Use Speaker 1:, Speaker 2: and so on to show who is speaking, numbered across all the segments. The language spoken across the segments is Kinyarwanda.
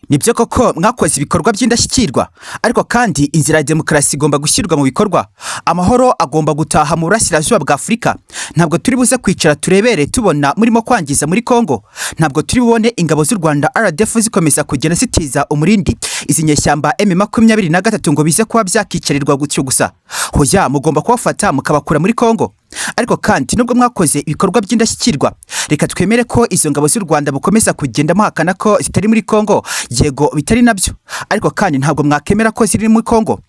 Speaker 1: nibyo koko mwakoze ibikorwa by'indashyikirwa, ariko kandi inzira ya demokarasi igomba gushyirwa mu bikorwa. Amahoro agomba gutaha mu burasirazuba bwa Afurika. Ntabwo turi buze kwicara turebere tubona murimo kwangiza muri Kongo. Ntabwo turi bubone ingabo z'u Rwanda RDF zikomeza kugenda zitiza umurindi izi nyeshyamba M23 ngo bize kuba byakicarirwa gutyo gusa. Hoya mugomba kubafata mukabakura muri Kongo. Ariko kandi nubwo mwakoze ibikorwa by'indashyikirwa, reka twemere ko izo ngabo z'u Rwanda bukomeza kugenda muhakana ko zitari muri Kongo. Yego bitari nabyo, ariko kandi ntabwo mwakemera ko ziri muri Kongo.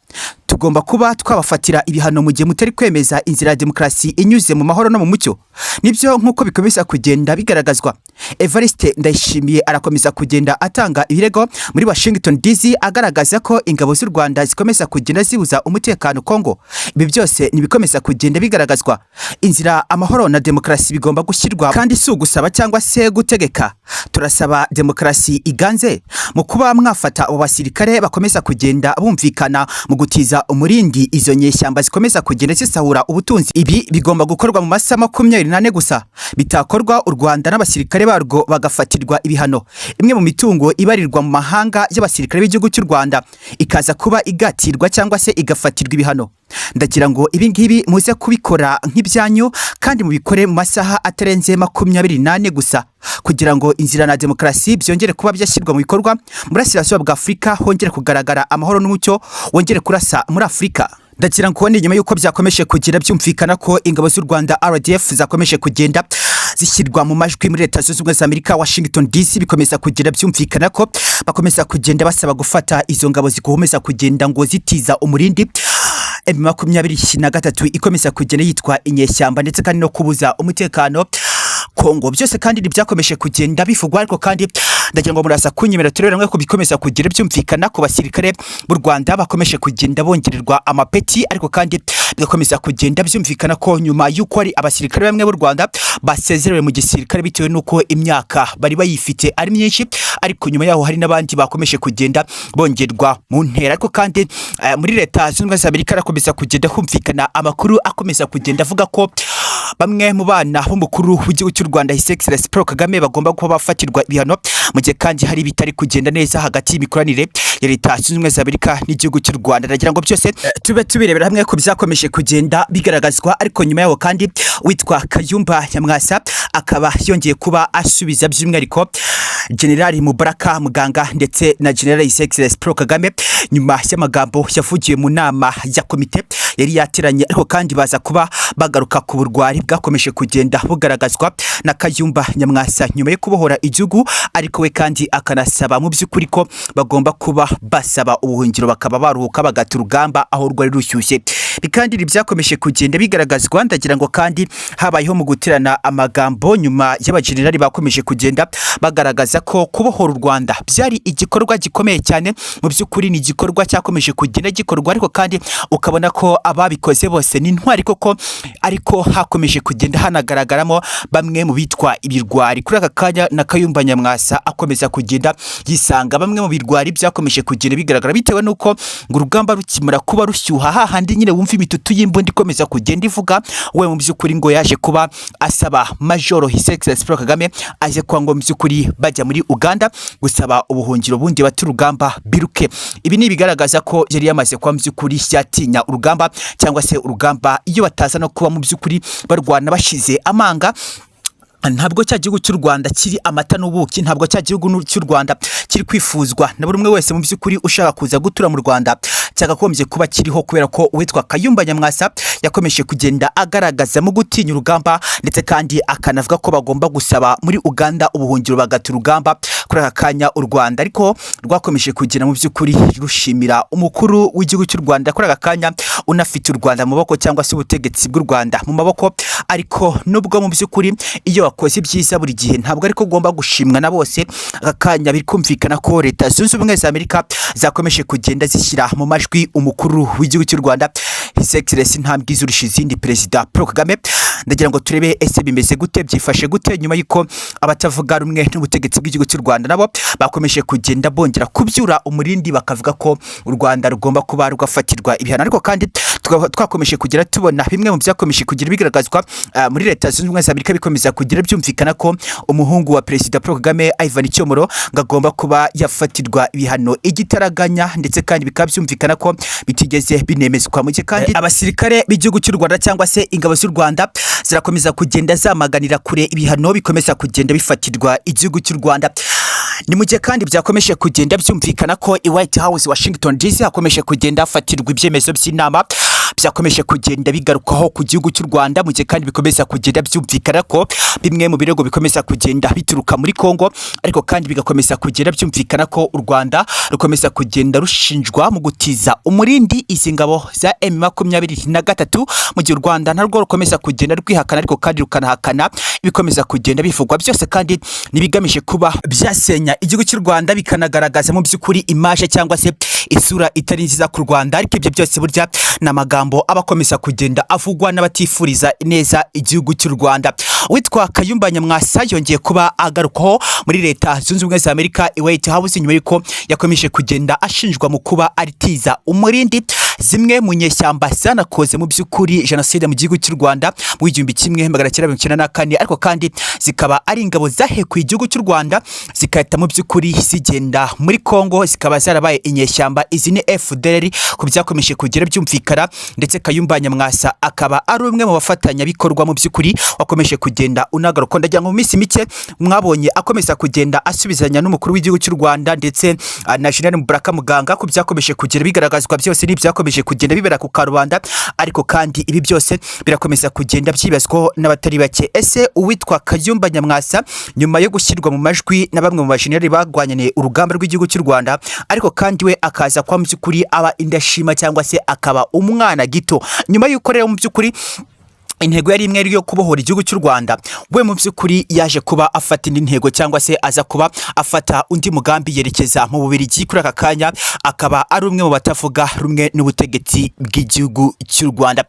Speaker 1: Tugomba kuba twabafatira ibihano mu gihe mutari kwemeza inzira ya demokarasi inyuze mu mahoro no mu mucyo. Nibyo nkuko bikomeza kugenda bigaragazwa. Evariste Ndayishimiye arakomeza kugenda atanga ibirego muri Washington DC agaragaza ko ingabo z'u Rwanda zikomeza kugenda zibuza umutekano Kongo. Ibi byose nibikomeza kugenda bigaragazwa. Inzira amahoro na demokarasi bigomba gushyirwa, kandi si ugusaba cyangwa se gutegeka. Turasaba demokarasi iganze mu kuba mwafata abo basirikare bakomeza kugenda bumvikana mu gutiza umurindi izo nyeshyamba zikomeza kugenda zisahura ubutunzi. Ibi bigomba gukorwa mu masaha 24 gusa. Bitakorwa u Rwanda n'abasirikare barwo bagafatirwa ibihano. Imwe mu mitungo ibarirwa mu mahanga y'abasirikare b'igihugu cy'u Rwanda ikaza kuba igatirwa cyangwa se igafatirwa ibihano. Ndagira ngo ibi ngibi muze kubikora nk'ibyanyu, kandi mubikore mu masaha atarenze 24 gusa, kugira ngo inzira na demokarasi byongere kuba byashyirwa mu bikorwa. Burasirazuba bwa Afurika hongere kugaragara amahoro n'umucyo wongere kurasa muri Afurika. Ndagira ngo nyuma yuko byakomeje kugira byumvikana ko ingabo z'u Rwanda RDF zakomeje kugenda zishyirwa mu majwi muri Leta Zunze Ubumwe za Amerika Washington DC, bikomeza kugira byumvikana ko bakomeza kugenda basaba gufata izo ngabo ziguhomeza kugenda ngo zitiza umurindi M23 ikomeza kugenda yitwa inyeshyamba, ndetse kandi no kubuza umutekano Kongo. Byose kandi byakomeje kugenda bivugwa, ariko kandi ndagira ngo murasa kunyemera turebe namwe ko bikomeza kugira byumvikana ku basirikare b'u Rwanda bakomeje kugenda bongererwa amapeti, ariko kandi bikomeza kugenda byumvikana ko nyuma yuko ari abasirikare bamwe b'u Rwanda basezerewe mu gisirikare bitewe nuko imyaka bari bayifite ari myinshi, ariko nyuma yaho hari n'abandi bakomeje kugenda bongerwa mu ntera. Ariko kandi muri Leta Zunze Ubumwe za Amerika arakomeza kugenda humvikana amakuru akomeza kugenda avuga ko bamwe mu bana b'umukuru w'igihugu cy'u Rwanda His Excellency Poul Kagame bagomba kuba bafatirwa ibihano, mu gihe kandi hari bitari kugenda neza hagati y'imikoranire ya Leta Zunze Ubumwe za Amerika n'igihugu cy'u Rwanda. Ndagira ngo byose tube tubirebera hamwe ko byakomeje kugenda bigaragazwa. Ariko nyuma yaho kandi witwa Kayumba Nyamwasa akaba yongeye kuba asubiza by'umwihariko General Mubaraka Muganga ndetse na General His Excellency Poul Kagame nyuma y'amagambo yavugiye mu nama ya komite yari yateranye, ariko kandi baza kuba bagaruka ku burwari bwakomeje kugenda bugaragazwa na Kayumba Nyamwasa nyuma yo kubohora igihugu, ariko we kandi akanasaba mu by'ukuri ko bagomba kuba basaba ubuhungiro bakaba baruhuka bagata urugamba aho rwari rushyushye. Bikandi byakomeje kugenda bigaragazwa. Ndagira ngo kandi habayeho mu guterana amagambo nyuma y'abajenerali bakomeje kugenda bagaragaza ko kubohora u Rwanda byari igikorwa gikomeye cyane. Mu by'ukuri ni igikorwa cyakomeje kugenda gikorwa, ariko kandi ukabona ko ababikoze bose ni intwari koko, ariko hakomeje kugenda hanagaragaramo bamwe mu bitwa ibirwari. Kuri aka kanya na Kayumba Nyamwasa akomeza kugenda yisanga bamwe mu birwari byakomeje kugenda bigaragara bitewe nuko ngo urugamba rukimura kuba rushyuha, hahandi nyine wumva imitutu y'imbundi ikomeza kugenda ivuga. We mu by'ukuri ngo yaje kuba asaba Major His Excellency Poul Kagame aje kwa ngo mu by'ukuri bajya muri Uganda gusaba ubuhungiro bundi baturugamba biruke. Ibi ni bigaragaza ko yari yamaze kwa mu by'ukuri yatinya urugamba, cyangwa se urugamba iyo bataza no kuba mu by'ukuri barwana bashize amanga. Ntabwo cya gihugu cy'u Rwanda kiri amata n'ubuki, ntabwo cya gihugu cy'u Rwanda kiri kwifuzwa na buri umwe wese mu by'ukuri ushaka kuza gutura mu Rwanda, cyagakomeje kuba kiriho, kubera ko witwa Kayumba Nyamwasa yakomeje kugenda agaragaza mu gutinya urugamba, ndetse kandi akanavuga ko bagomba gusaba muri Uganda ubuhungiro bagata urugamba. Kuri aka kanya u Rwanda ariko rwakomeje kugenda mu by'ukuri rushimira umukuru w'igihugu cy'u Rwanda kuri aka kanya unafite u Rwanda mu maboko, cyangwa se ubutegetsi bw'u Rwanda mu maboko. Ariko nubwo mu by'ukuri iyo wakoze ibyiza buri gihe ntabwo ariko ugomba gushimwa na bose, aka kanya bikumvikana ko Leta Zunze Ubumwe za Amerika zakomeje kugenda zishyira mu majwi umukuru w'igihugu cy'u Rwanda His Excellency Ntambwiza izindi Perezida Paul Kagame. Ndagira ngo turebe ese bimeze gute, byifashe gute nyuma yuko abatavuga rumwe n'ubutegetsi bw'igihugu cy'u Rwanda nabo bakomeje kugenda bongera kubyura umurindi bakavuga ko u Rwanda rugomba kuba rugafatirwa ibihano. Ariko kandi twakomeje kugira tubona bimwe mu byakomeje kugira bigaragazwa muri Leta Zunze Ubumwe za Amerika bikomeza kugira byumvikana ko umuhungu wa Perezida Paul Kagame Ivan Cyomoro ngagomba kuba yafatirwa ibihano igitaraganya, ndetse kandi bikaba byumvikana ko bitigeze binemezwa mu gihe kandi abasirikare b'igihugu cy'u Rwanda cyangwa se ingabo z'u Rwanda zirakomeza kugenda zamaganira kure ibihano bikomeza kugenda bifatirwa igihugu cy'u Rwanda. Ni mu gihe kandi byakomeje kugenda byumvikana ko i White House Washington DC hakomeje kugenda hafatirwa ibyemezo by'inama byakomeje kugenda bigarukaho ku gihugu cy'u Rwanda, mu gihe kandi bikomeza kugenda byumvikana ko bimwe mu birego bikomeza kugenda bituruka muri Kongo, ariko kandi bigakomeza kugenda byumvikana ko u Rwanda rukomeza kugenda rushinjwa mu gutiza umurindi izi ngabo za M23, mu gihe u Rwanda narwo rukomeza kugenda rwihakana ariko kandi rukanahakana bikomeza kugenda bivugwa byose kandi nibigamije kuba byasenya igihugu cy'u Rwanda bikanagaragaza mu by'ukuri image cyangwa se isura itari nziza ku Rwanda. Ariko ibyo byose burya n'amagambo abakomeza kugenda avugwa n'abatifuriza neza igihugu cy'u Rwanda. Witwa Kayumba Nyamwasa yongeye kuba agarukaho muri Leta Zunze Ubumwe za Amerika i White House nyuma yuko yakomeje kugenda ashinjwa mu kuba aritiza umurindi zimwe mu nyeshyamba zanakoze mu by'ukuri genocide mu gihugu cy'u Rwanda mu 1994, ariko kandi zikaba ari ingabo zahekuye igihugu cy'u Rwanda zikahita mu by'ukuri zigenda muri Kongo, zikaba zarabaye inyeshyamba. Izi ni FDLR ku byakomeje kugira byumvikana, ndetse Kayumba Nyamwasa akaba ari umwe mu bafatanya bikorwa mu by'ukuri wakomeje kugenda unagaruka. Ndagira ngo mu minsi mike mwabonye akomeza kugenda asubizanya n'umukuru w'igihugu cy'u Rwanda ndetse na General Mubaraka Muganga ku byakomeje kugira bigaragazwa byose n'ibyakomeje kugenda bibera ku Karubanda. Ariko kandi ibi byose birakomeza kugenda byibazwaho n'abatari bake. Ese uwitwa Kayumba Nyamwasa nyuma yo gushyirwa mu majwi na bamwe mu bajenerali bagwanyane urugamba rw'igihugu cy'u Rwanda, ariko kandi we akaza kwa mu by'ukuri aba indashima cyangwa se akaba umwana gito, nyuma y'uko rero mu by'ukuri intego yari imwe yo kubohora igihugu cy'u Rwanda, we mu by'ukuri yaje kuba afata indi ntego cyangwa se aza kuba afata undi mugambi yerekeza mu Bubiligi. Kuri aka kanya akaba ari umwe mu batavuga rumwe n'ubutegetsi bw'igihugu cy'u Rwanda.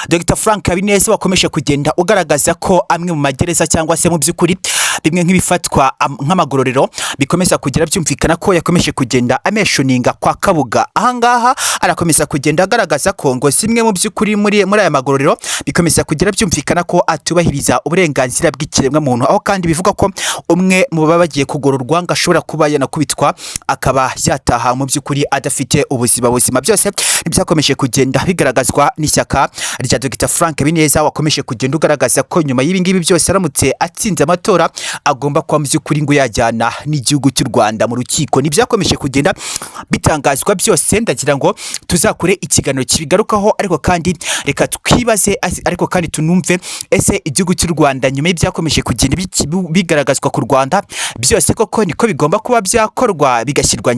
Speaker 1: Dr Frank Habineza wakomeje kugenda ugaragaza ko amwe mu magereza cyangwa se mu by'ukuri bimwe nk'ibifatwa nk'amagororero bikomeza kugira byumvikana ko yakomeje kugenda ameshoninga kwa Kabuga. Ahangaha arakomeza kugenda agaragaza ko ngo zimwe mu by'ukuri muri aya magororero bikomeza kugira byumvikana ko atubahiriza uburenganzira bw'ikiremwa muntu, aho kandi bivuga ko umwe mu baba bagiye kugororwa ngo ashobora kuba yanakubitwa akaba yataha mu by'ukuri adafite ubuzima. Byose nibyakomeje kugenda bigaragazwa n'ishyaka rya Dr Frank Habineza wakomeje kugenda ugaragaza ko nyuma y'ibi ngibi byose aramutse atsinze amatora agomba kwa mu by'ukuri ngo yajyana n'igihugu cy'u Rwanda mu rukiko. Nibyakomeje kugenda bitangazwa byose. Ndagira ngo tuzakure ikiganiro kibigarukaho, ariko kandi reka twibaze ariko kandi tunumve ese igihugu cy'u Rwanda nyuma y'ibyakomeje kugenda bigaragazwa ku Rwanda byose koko niko bigomba kuba byakorwa bigashyirwa